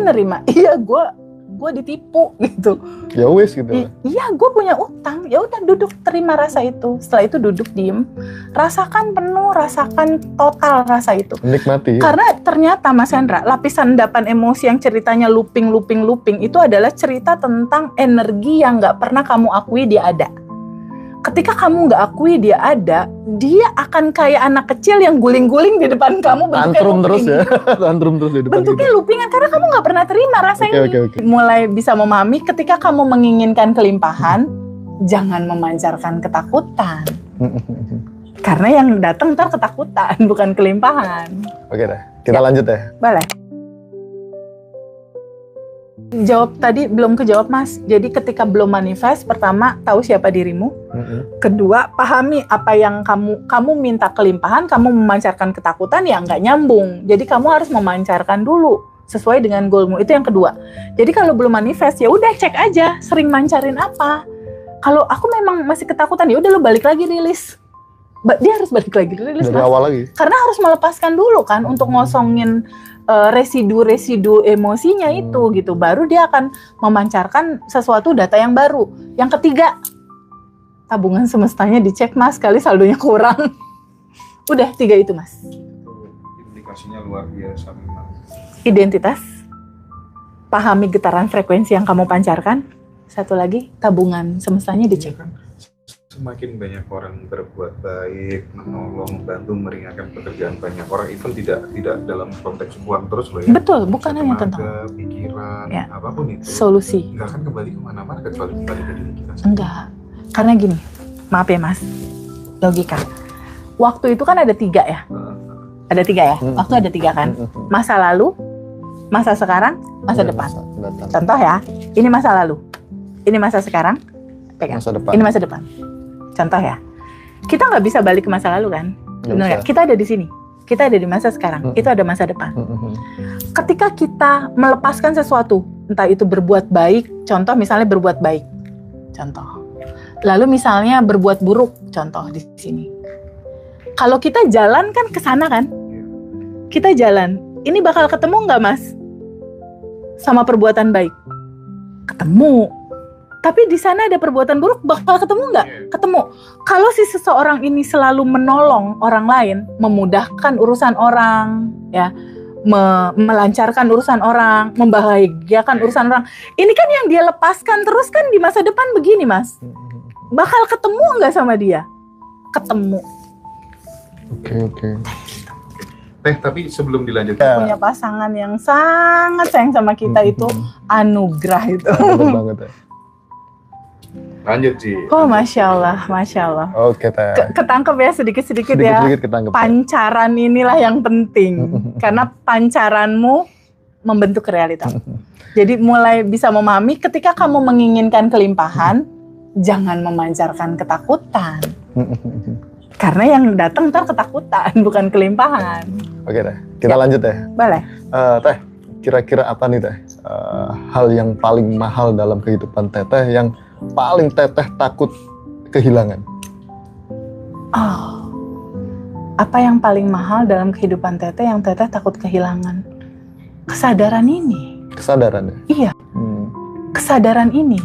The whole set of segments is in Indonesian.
nerima, iya gue ditipu gitu. Ya wes gitu. Iya, gue punya utang. Ya udah, duduk, terima rasa itu. Setelah itu duduk, diem, rasakan penuh, rasakan total rasa itu. Menikmati. Karena ternyata Mas Hendra, lapisan endapan emosi yang ceritanya looping itu adalah cerita tentang energi yang nggak pernah kamu akui dia ada. Ketika kamu nggak akui dia ada, dia akan kayak anak kecil yang guling-guling di depan kamu. Tantrum terus ya, tantrum terus di depan. Bentuknya loopingan karena kamu nggak pernah terima rasa ini. Okay. Mulai bisa memahami ketika kamu menginginkan kelimpahan, jangan memancarkan ketakutan. Karena yang datang ntar ketakutan, bukan kelimpahan. Oke deh, kita lanjut ya. Boleh. Jawab tadi belum kejawab Mas. Jadi ketika belum manifest, pertama tahu siapa dirimu. Kedua, pahami apa yang kamu minta kelimpahan, kamu memancarkan ketakutan, ya nggak nyambung. Jadi kamu harus memancarkan dulu sesuai dengan goalmu. Itu yang kedua. Jadi kalau belum manifest, ya udah cek aja sering mancarin apa. Kalau aku memang masih ketakutan, ya udah lo balik lagi rilis. Dia harus balik lagi rilis dari awal lagi. Karena harus melepaskan dulu kan untuk ngosongin residu emosinya itu gitu. Baru dia akan memancarkan sesuatu data yang baru. Yang ketiga, tabungan semestanya dicek Mas, kali saldonya kurang. Udah 3 itu Mas. Implikasinya luar biasa memang. Identitas, pahami getaran frekuensi yang kamu pancarkan. Satu lagi, tabungan semestanya dicek. Semakin banyak orang berbuat baik, menolong, bantu, meringankan pekerjaan banyak orang, even tidak dalam konteks uang terus loh ya. Betul, bukan hanya tentang pikiran, ya, apapun itu. Solusi. Nggak akan kembali kemana-mana kecuali kembali ke diri kita sendiri. Enggak, karena gini, maaf ya Mas, logika. Waktu itu kan ada 3 ya? Ada 3 ya? Waktu ada 3 kan? Masa lalu, masa sekarang, masa depan. Contoh ya, ini masa lalu, ini masa sekarang, pegang. Masa depan. Ini masa depan. Contoh ya, kita nggak bisa balik ke masa lalu kan? Benar nggak? Kita ada di sini, kita ada di masa sekarang, itu ada masa depan. Ketika kita melepaskan sesuatu, entah itu berbuat baik, contoh misalnya berbuat baik, contoh. Lalu misalnya berbuat buruk, contoh di sini. Kalau kita jalan kan ke sana kan? Kita jalan, ini bakal ketemu nggak Mas? Sama perbuatan baik? Ketemu. Tapi di sana ada perbuatan buruk, bakal ketemu nggak? Ketemu. Kalau si seseorang ini selalu menolong orang lain, memudahkan urusan orang, ya, melancarkan urusan orang, membahagiakan urusan orang, ini kan yang dia lepaskan terus kan di masa depan begini Mas. Bakal ketemu nggak sama dia? Ketemu. Oke. Tapi sebelum dilanjutkan, punya pasangan yang sangat sayang sama kita itu anugerah itu. Betul banget ya. Lanjut sih. Oh, Masya Allah. Oke, Teh. Ketangkep ya sedikit-sedikit ya. Sedikit ketangkep. Pancaran inilah yang penting. Karena pancaranmu membentuk realita. Jadi mulai bisa memahami ketika kamu menginginkan kelimpahan, jangan memancarkan ketakutan. Karena yang datang ntar ketakutan, bukan kelimpahan. Oke, Teh. Kita lanjut ya. Boleh. Teh, kira-kira apa nih Teh? Hal yang paling mahal dalam kehidupan Teteh yang paling Teteh takut kehilangan? Oh, apa yang paling mahal dalam kehidupan Teteh yang Teteh takut kehilangan? Kesadaran ini. Kesadaran ya? Iya. Kesadaran ini.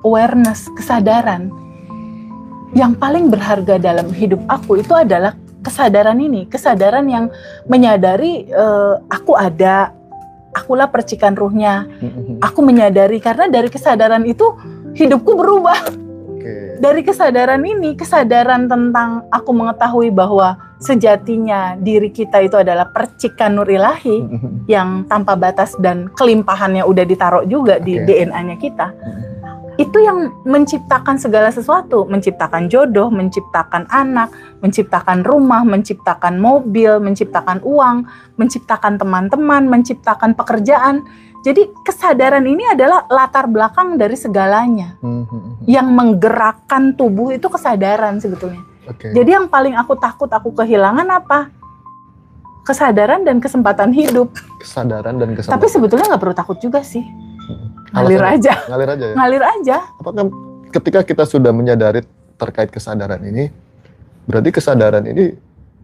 Awareness, kesadaran. Yang paling berharga dalam hidup aku itu adalah kesadaran ini. Kesadaran yang menyadari aku ada. Akulah percikan ruhnya. Aku menyadari karena dari kesadaran itu hidupku berubah. Dari kesadaran ini, kesadaran tentang aku mengetahui bahwa sejatinya diri kita itu adalah percikan nur ilahi yang tanpa batas dan kelimpahannya udah ditaruh juga di DNA-nya kita. Itu yang menciptakan segala sesuatu, menciptakan jodoh, menciptakan anak, menciptakan rumah, menciptakan mobil, menciptakan uang, menciptakan teman-teman, menciptakan pekerjaan. Jadi kesadaran ini adalah latar belakang dari segalanya. Yang menggerakkan tubuh itu kesadaran sebetulnya. Jadi yang paling aku takut aku kehilangan apa? Kesadaran dan kesempatan hidup. Kesadaran dan kesempatan. Tapi sebetulnya nggak perlu takut juga sih. Ngalir aja ya? Ngalir aja. Apakah ketika kita sudah menyadari terkait kesadaran ini, berarti kesadaran ini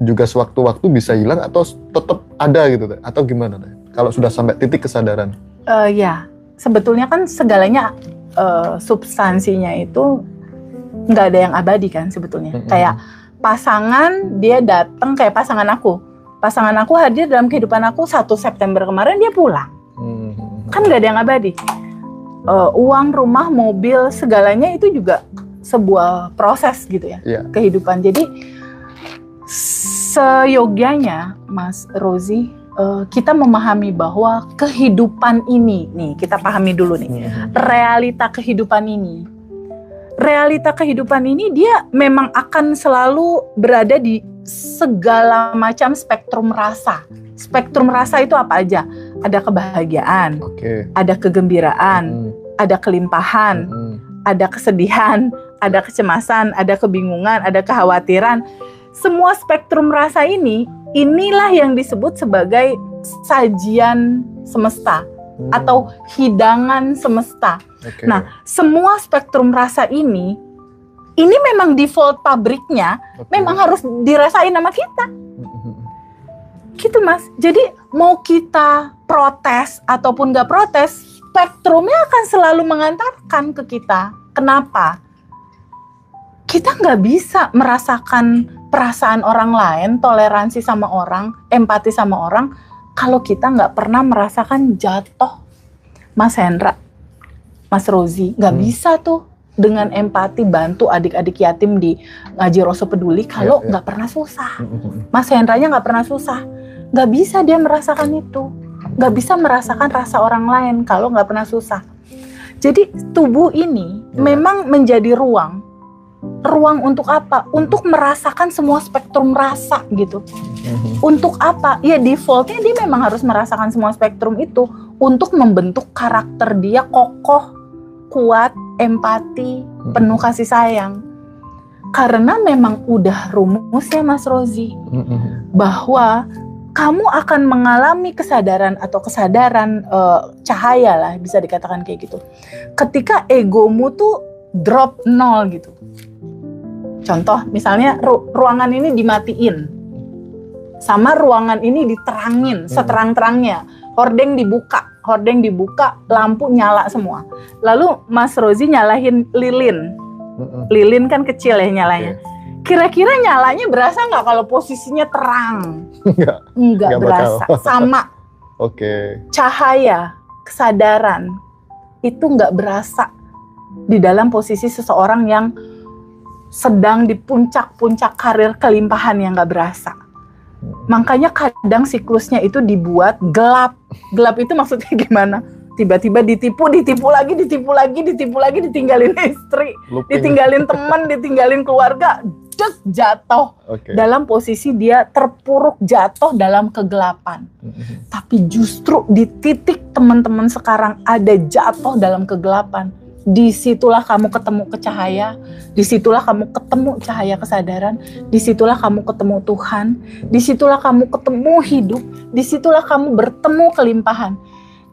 juga sewaktu-waktu bisa hilang atau tetap ada gitu, atau gimana? kalau sudah sampai titik kesadaran? Ya, sebetulnya kan segalanya substansinya itu nggak ada yang abadi kan sebetulnya. Kayak pasangan dia datang, kayak pasangan aku hadir dalam kehidupan aku 1 September kemarin, dia pulang. Kan nggak ada yang abadi. Uang, rumah, mobil, segalanya itu juga sebuah proses gitu ya, kehidupan. Jadi seyogyanya Mas Rozi, kita memahami bahwa kehidupan ini, nih kita pahami dulu nih, realita kehidupan ini. Realita kehidupan ini dia memang akan selalu berada di segala macam spektrum rasa. Spektrum rasa itu apa aja? Ada kebahagiaan, ada kegembiraan, ada kelimpahan, ada kesedihan, ada kecemasan, ada kebingungan, ada kekhawatiran. Semua spektrum rasa ini, inilah yang disebut sebagai sajian semesta atau hidangan semesta. Nah, semua spektrum rasa ini memang default pabriknya, memang harus dirasain sama kita. Gitu Mas. Jadi mau kita protes ataupun gak protes, spektrumnya akan selalu mengantarkan ke kita. Kenapa? Kita nggak bisa merasakan perasaan orang lain, toleransi sama orang, empati sama orang, kalau kita nggak pernah merasakan jatuh. Mas Hendra, Mas Rozi, nggak bisa tuh dengan empati bantu adik-adik yatim di Ngaji Roso Peduli kalau nggak pernah susah. Mas Hendranya nggak pernah susah, nggak bisa dia merasakan itu, nggak bisa merasakan rasa orang lain kalau nggak pernah susah. Jadi tubuh ini memang menjadi ruang untuk apa? Untuk merasakan semua spektrum rasa gitu. Untuk apa? Ya defaultnya dia memang harus merasakan semua spektrum itu untuk membentuk karakter dia kokoh, kuat, empati, penuh kasih sayang. Karena memang udah rumusnya Mas Rozi bahwa kamu akan mengalami kesadaran atau kesadaran cahaya lah, bisa dikatakan kayak gitu. Ketika egomu tuh drop 0 gitu. Contoh misalnya ruangan ini dimatiin, sama ruangan ini diterangin seterang-terangnya, hordeng dibuka, lampu nyala semua. Lalu Mas Rozi nyalain lilin kan kecil ya nyalanya. Kira-kira nyalanya berasa nggak kalau posisinya terang? Nggak berasa. Sama. Cahaya, kesadaran itu nggak berasa di dalam posisi seseorang yang sedang di puncak-puncak karir kelimpahan yang nggak berasa. Makanya kadang siklusnya itu dibuat gelap. Gelap itu maksudnya gimana? Tiba-tiba ditipu lagi, ditinggalin istri, ditinggalin teman, ditinggalin keluarga, jatuh. Dalam posisi dia terpuruk jatuh dalam kegelapan. Tapi justru di titik teman-teman sekarang ada jatuh dalam kegelapan. Disitulah kamu ketemu ke cahaya, disitulah kamu ketemu cahaya kesadaran, disitulah kamu ketemu Tuhan, disitulah kamu ketemu hidup, disitulah kamu bertemu kelimpahan.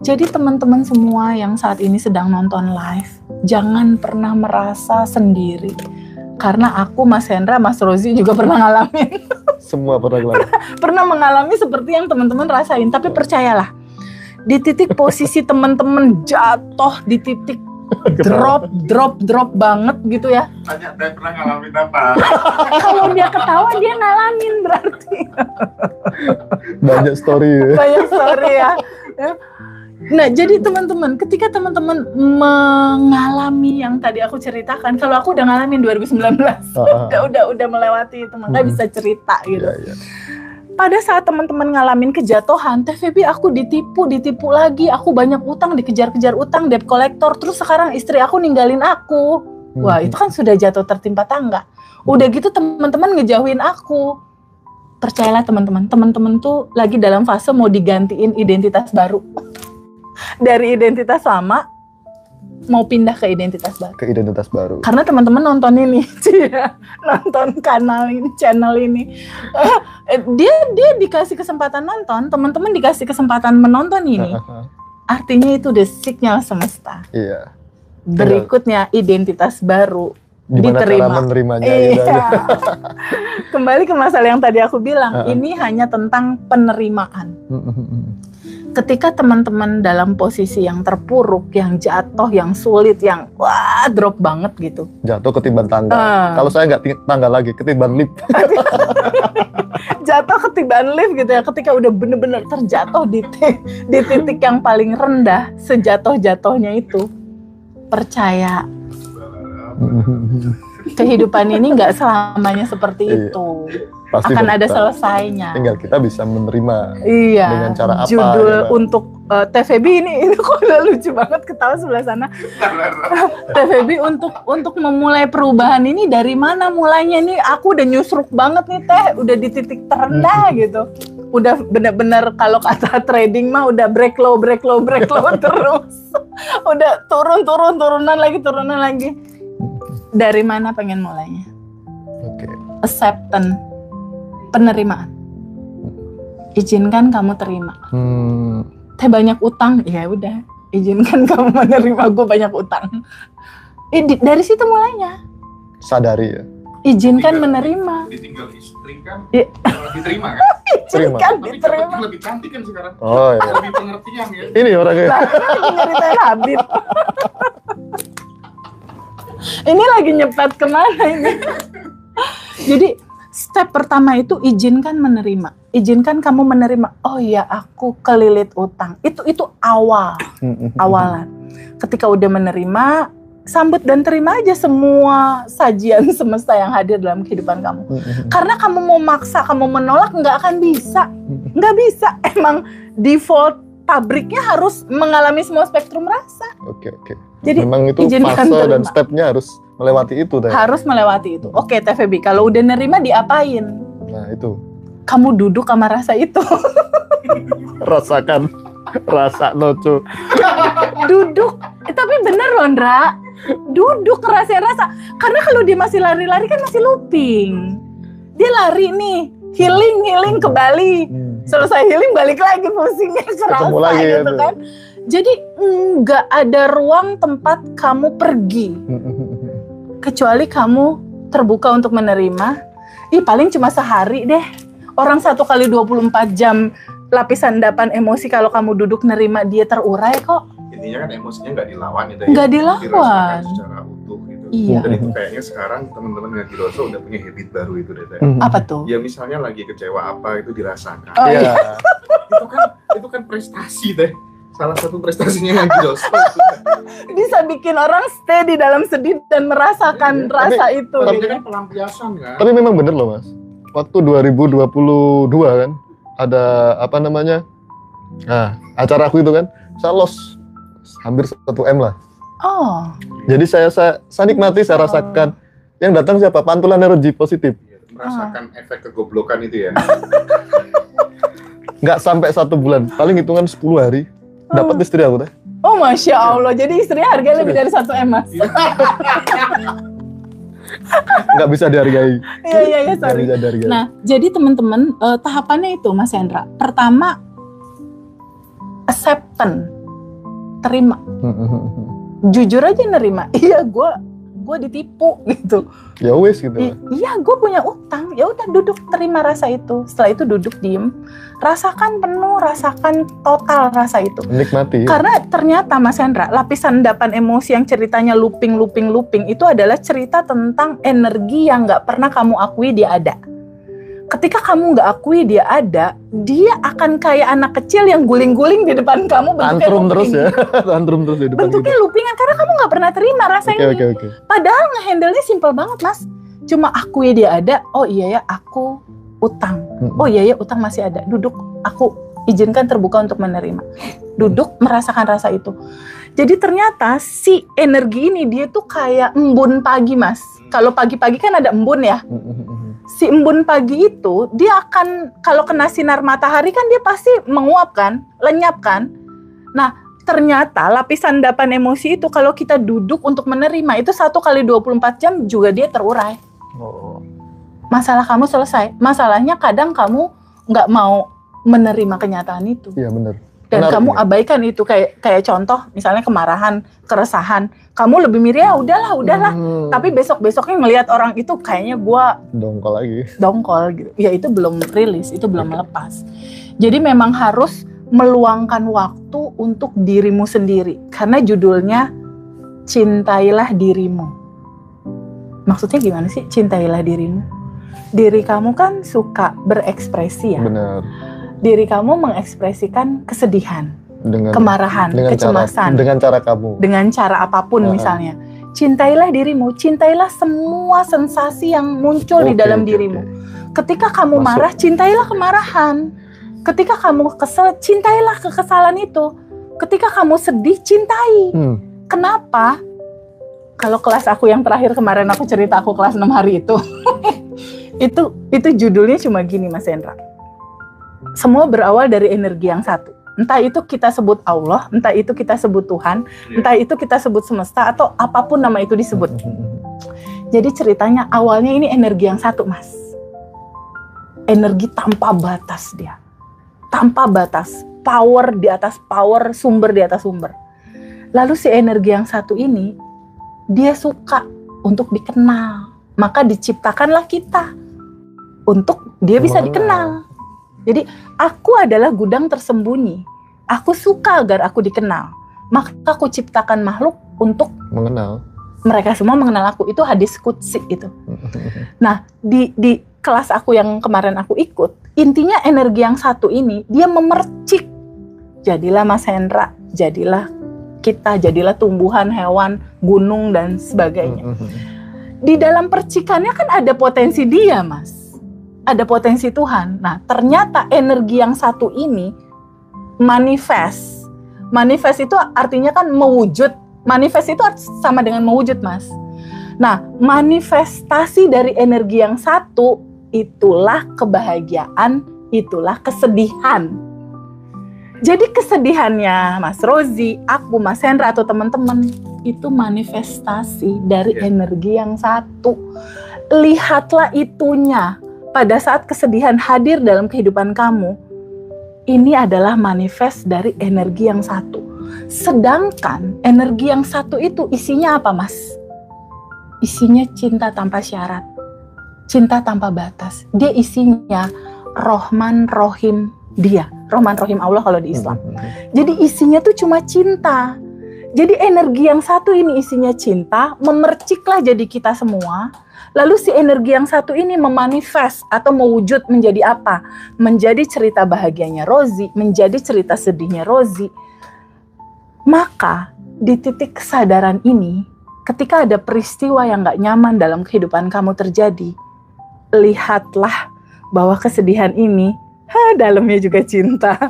Jadi teman-teman semua yang saat ini sedang nonton live, jangan pernah merasa sendiri. Karena aku, Mas Hendra, Mas Rozi juga pernah ngalamin. Semua pernah ngalamin. Pernah mengalami seperti yang teman-teman rasain. Tapi percayalah, di titik posisi teman-teman jatuh, di titik drop banget gitu ya. Tanya dia pernah ngalamin apa? Kalau dia ketawa dia ngalamin berarti. Banyak story ya. Nah, jadi teman-teman, ketika teman-teman mengalami yang tadi aku ceritakan, kalau aku udah ngalamin 2019, udah melewati itu, makanya bisa cerita gitu. Pada saat teman-teman ngalamin kejatuhan, TVB aku ditipu lagi, aku banyak utang, dikejar-kejar utang, debt collector, terus sekarang istri aku ninggalin aku. Wah, itu kan sudah jatuh tertimpa tangga. Udah gitu teman-teman ngejauhin aku. Percayalah teman-teman tuh lagi dalam fase mau digantiin identitas baru. Dari identitas lama mau pindah ke identitas baru. Karena teman-teman nonton ini, nonton channel ini, dia dikasih kesempatan nonton, teman-teman dikasih kesempatan menonton ini. Artinya itu the signal semesta. Iya. Berikutnya identitas baru gimana diterima. Cara menerimanya? Iya. Kembali ke masalah yang tadi aku bilang, ini hanya tentang penerimaan. ketika teman-teman dalam posisi yang terpuruk, yang jatuh, yang sulit, yang wah drop banget gitu. Jatuh ketiban tangga. Kalau saya nggak tangga lagi, ketiban lift. Jatuh ketiban lift gitu ya, ketika udah bener-bener terjatuh di titik yang paling rendah, sejatuh-jatuhnya itu, percaya kehidupan ini nggak selamanya seperti itu. Pasti akan ada berputar. selesainya. Tinggal kita bisa menerima Iya. dengan cara apa. Judul ya, Mbak? untuk TVB ini kok udah lucu banget ketawa sebelah sana. TVB untuk memulai perubahan ini dari mana mulainya nih? Aku udah nyusruk banget nih Teh, udah di titik terendah gitu. Udah bener-bener kalau kata trading mah udah break low terus. Udah turunan lagi. Dari mana pengen mulainya? Oke. Acceptance, penerimaan. Izinkan kamu terima. Teh banyak utang, ya udah. Izinkan kamu menerima gue banyak utang. Dari situ mulainya. Sadari ya. Izinkan menerima. Ditinggal istri kan, Iya. malah diterima kan? Terima. Izinkan Tapi diterima. lebih cantik kan sekarang. Oh iya. Lebih pengertian ya. Ini orangnya. Nah, ini lagi nyeritain Habib. Ini lagi nyepet kemana ini? Jadi step pertama itu izinkan menerima. Izinkan kamu menerima. Oh iya, aku kelilit utang. Itu awalan. Ketika udah menerima, sambut dan terima aja semua sajian semesta yang hadir dalam kehidupan kamu. Karena kamu mau maksa, kamu menolak, nggak akan bisa. Nggak bisa. Emang default pabriknya harus mengalami semua spektrum rasa. Oke. Jadi memang itu izinkan fase dan terima. stepnya harus melewati itu Teh. Harus melewati itu. Oke, TVB, kalau udah nerima diapain? Nah itu. Kamu duduk sama rasa itu. Rasakan rasa noco. Duduk. Tapi bener loh, Ndra. Duduk ngerasain rasa. Karena kalau dia masih lari-lari kan masih looping. Dia lari nih, healing ke Bali. Selesai healing balik lagi pusingnya kerasa Ketemu lagi gitu ya, kan. Jadi nggak ada ruang tempat kamu pergi. Kecuali kamu terbuka untuk menerima. Paling cuma sehari deh. Orang 1 kali 24 jam lapisan endapan emosi kalau kamu duduk nerima dia terurai kok. Intinya kan emosinya nggak dilawan ya. Nggak dilawan. Dirasakan secara utuh gitu. Iya. Dan itu kayaknya sekarang teman-teman Ngaji Roso udah punya habit baru itu deh. Teh. Apa tuh? Ya misalnya lagi kecewa apa itu dirasakan. Oh, Iya. itu kan prestasi Teh. Salah satu prestasinya Ngaji Roso. Bisa bikin orang stay di dalam sedih dan merasakan Iya, rasa itu. Tapi gitu. kan pelampiasan kan. Tapi memang bener loh Mas. Waktu 2022 kan ada apa namanya? Nah, acara aku itu kan saya loss hampir 1 M lah. Oh, Jadi saya nikmati, saya rasakan. Yang datang siapa? Pantulan energi positif. Merasakan efek kegoblokan itu ya. Nggak sampai 1 bulan, paling hitungan 10 hari dapat istri aku Teh. oh Masya Allah. Jadi istrinya harganya lebih dari 1 M, Mas. Nggak bisa dihargai. Iya, Nggak sorry. bisa dihargai. Nah, jadi teman-teman, tahapannya itu Mas Hendra. Pertama, acceptance, terima. Jujur aja nerima. Iya, gue ditipu gitu. Ya wes gitu lah. Iya, gue punya utang. Ya udah duduk terima rasa itu. Setelah itu duduk diem, rasakan penuh, rasakan total rasa itu. Nikmati. Karena ternyata Mas Hendra, lapisan endapan emosi yang ceritanya looping itu adalah cerita tentang energi yang nggak pernah kamu akui dia ada. Ketika kamu nggak akui dia ada, dia akan kayak anak kecil yang guling-guling di depan kamu bentuknya Tantrum looping. terus ya. Tantrum terus di depan Bentuknya loopingan karena kamu nggak pernah terima rasa ini. Oke. Padahal ngehandle-nya simple banget, Mas. Cuma akui dia ada. Oh iya ya, aku utang. Oh iya ya, utang masih ada. Duduk, aku izinkan terbuka untuk menerima. Duduk, merasakan rasa itu. Jadi ternyata si energi ini dia tuh kayak embun pagi, Mas. Kalau pagi-pagi kan ada embun ya. Si embun pagi itu dia akan kalau kena sinar matahari kan dia pasti menguap kan, lenyap kan. Nah, ternyata lapisan endapan emosi itu kalau kita duduk untuk menerima itu 1 kali 24 jam juga dia terurai. Oh. Masalah kamu selesai. Masalahnya kadang kamu nggak mau menerima kenyataan itu. Iya benar. Dan Menarik kamu ya. abaikan itu kayak contoh misalnya kemarahan, keresahan. Kamu lebih mirip ya udahlah. Tapi besok-besoknya ngelihat orang itu kayaknya gua dongkol lagi. dongkol gitu. Ya itu belum rilis, itu belum melepas. Jadi memang harus meluangkan waktu untuk dirimu sendiri. Karena judulnya Cintailah Dirimu. Maksudnya gimana sih cintailah dirimu? Diri kamu kan suka berekspresi ya. Benar. Diri kamu mengekspresikan kesedihan, Dengan kemarahan, kecemasan. Dengan cara kamu. Dengan cara apapun misalnya. Cintailah dirimu, cintailah semua sensasi yang muncul di dalam dirimu. Ketika kamu marah, cintailah kemarahan. Ketika kamu kesel, cintailah kekesalan itu. Ketika kamu sedih, cintai. Kenapa? Kalau kelas aku yang terakhir kemarin aku cerita aku kelas 6 hari itu. itu judulnya cuma gini Mas Hendra. Semua berawal dari energi yang satu. Entah itu kita sebut Allah, entah itu kita sebut Tuhan, entah itu kita sebut semesta, atau apapun nama itu disebut. Jadi ceritanya awalnya ini energi yang satu, Mas. Energi tanpa batas dia. Tanpa batas. Power di atas power, sumber di atas sumber. Lalu si energi yang satu ini, dia suka untuk dikenal. Maka diciptakanlah kita untuk dia bisa dikenal. Jadi aku adalah gudang tersembunyi. Aku suka agar aku dikenal. Maka aku ciptakan makhluk untuk mengenal. Mereka semua mengenal aku. Itu hadis qudsi itu. Nah, di kelas aku yang kemarin aku ikut, intinya energi yang satu ini dia memercik. Jadilah Mas Hendra, jadilah kita, jadilah tumbuhan, hewan, gunung dan sebagainya. Di dalam percikannya kan ada potensi dia, Mas. Ada potensi Tuhan. Nah, ternyata energi yang satu ini manifest. Manifest itu artinya kan mewujud. Manifest itu sama dengan mewujud, Mas. Nah, manifestasi dari energi yang satu itulah kebahagiaan, itulah kesedihan. Jadi kesedihannya Mas Rozi, aku, Mas Hendra atau teman-teman itu manifestasi dari energi yang satu. Lihatlah itunya. Pada saat kesedihan hadir dalam kehidupan kamu, ini adalah manifest dari energi yang satu. Sedangkan energi yang satu itu isinya apa, Mas? Isinya cinta tanpa syarat, cinta tanpa batas. Dia isinya Rohman Rohim dia. Rohman Rohim Allah kalau di Islam. Jadi isinya tuh cuma cinta. Jadi energi yang satu ini isinya cinta, memerciklah jadi kita semua. Lalu si energi yang satu ini memanifest atau mewujud menjadi apa? Menjadi cerita bahagianya Rozi, menjadi cerita sedihnya Rozi. Maka di titik kesadaran ini, ketika ada peristiwa yang gak nyaman dalam kehidupan kamu terjadi, lihatlah bahwa kesedihan ini dalamnya juga cinta.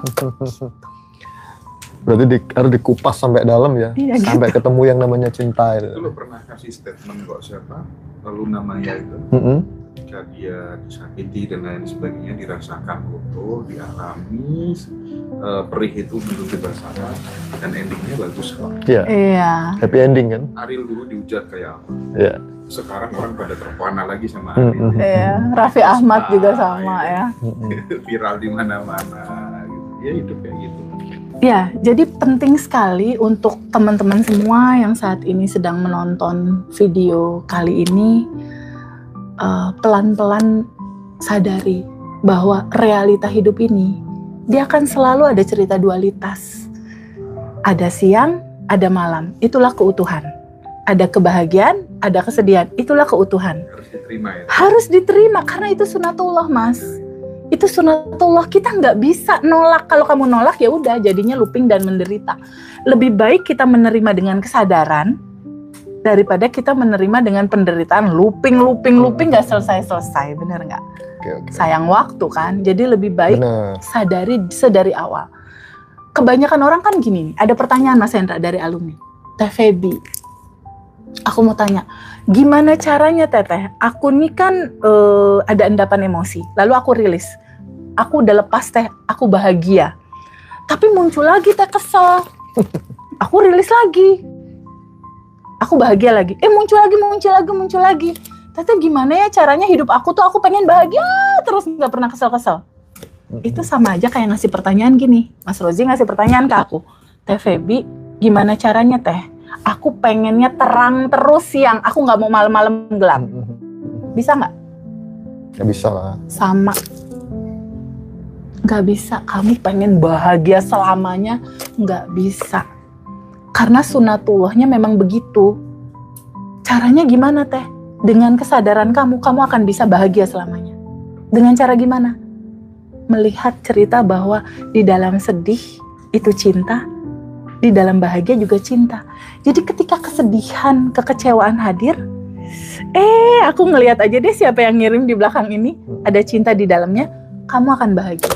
Berarti harus dikupas sampai dalam ya, sampai gitu. ketemu yang namanya cinta. Itu lo pernah kasih statement kok siapa, lalu namanya itu, jika dia disakiti dan lain sebagainya, dirasakan utuh, dialami, perih itu belum dirasakan, dan endingnya bagus kok. Iya. Happy ending kan? Ariel dulu dihujat kayak apa? Iya. Sekarang orang pada terpana lagi sama Ariel. Iya. Raffi Ahmad juga sama ya. Viral di mana-mana. Gitu. Ya hidup kayak gitu. Ya, jadi penting sekali untuk teman-teman semua yang saat ini sedang menonton video kali ini, pelan-pelan sadari bahwa realita hidup ini, dia akan selalu ada cerita dualitas. Ada siang, ada malam, itulah keutuhan. Ada kebahagiaan, ada kesedihan, itulah keutuhan. Harus diterima ya. Harus diterima, karena itu sunatullah, Mas. Itu sunatullah, kita nggak bisa nolak. Kalau kamu nolak ya udah jadinya looping dan menderita. Lebih baik kita menerima dengan kesadaran daripada kita menerima dengan penderitaan, looping nggak selesai, bener nggak? Okay. Sayang waktu kan. Jadi lebih baik sadari sedari awal. Kebanyakan orang kan gini nih, ada pertanyaan Mas Hendra dari alumni. Teh Feby, aku mau tanya, gimana caranya Teteh? Aku nih kan ada endapan emosi, lalu aku rilis. Aku udah lepas Teh, aku bahagia. Tapi muncul lagi Teh kesel. Aku rilis lagi. Aku bahagia lagi. Muncul lagi. Teteh gimana ya caranya hidup aku tuh aku pengen bahagia terus nggak pernah kesel-kesel. Itu sama aja kayak ngasih pertanyaan gini. Mas Rozi ngasih pertanyaan ke aku. Teh Feby, gimana caranya Teh? Aku pengennya terang terus siang, aku nggak mau malam-malam gelap. Bisa nggak? Ya bisa lah. Sama. Nggak bisa, kamu pengen bahagia selamanya, nggak bisa. Karena sunatullahnya memang begitu. Caranya gimana teh? Dengan kesadaran kamu akan bisa bahagia selamanya. Dengan cara gimana? Melihat cerita bahwa di dalam sedih itu cinta, di dalam bahagia juga cinta. Jadi ketika kesedihan, kekecewaan hadir, aku ngelihat aja deh siapa yang ngirim di belakang ini, ada cinta di dalamnya, kamu akan bahagia.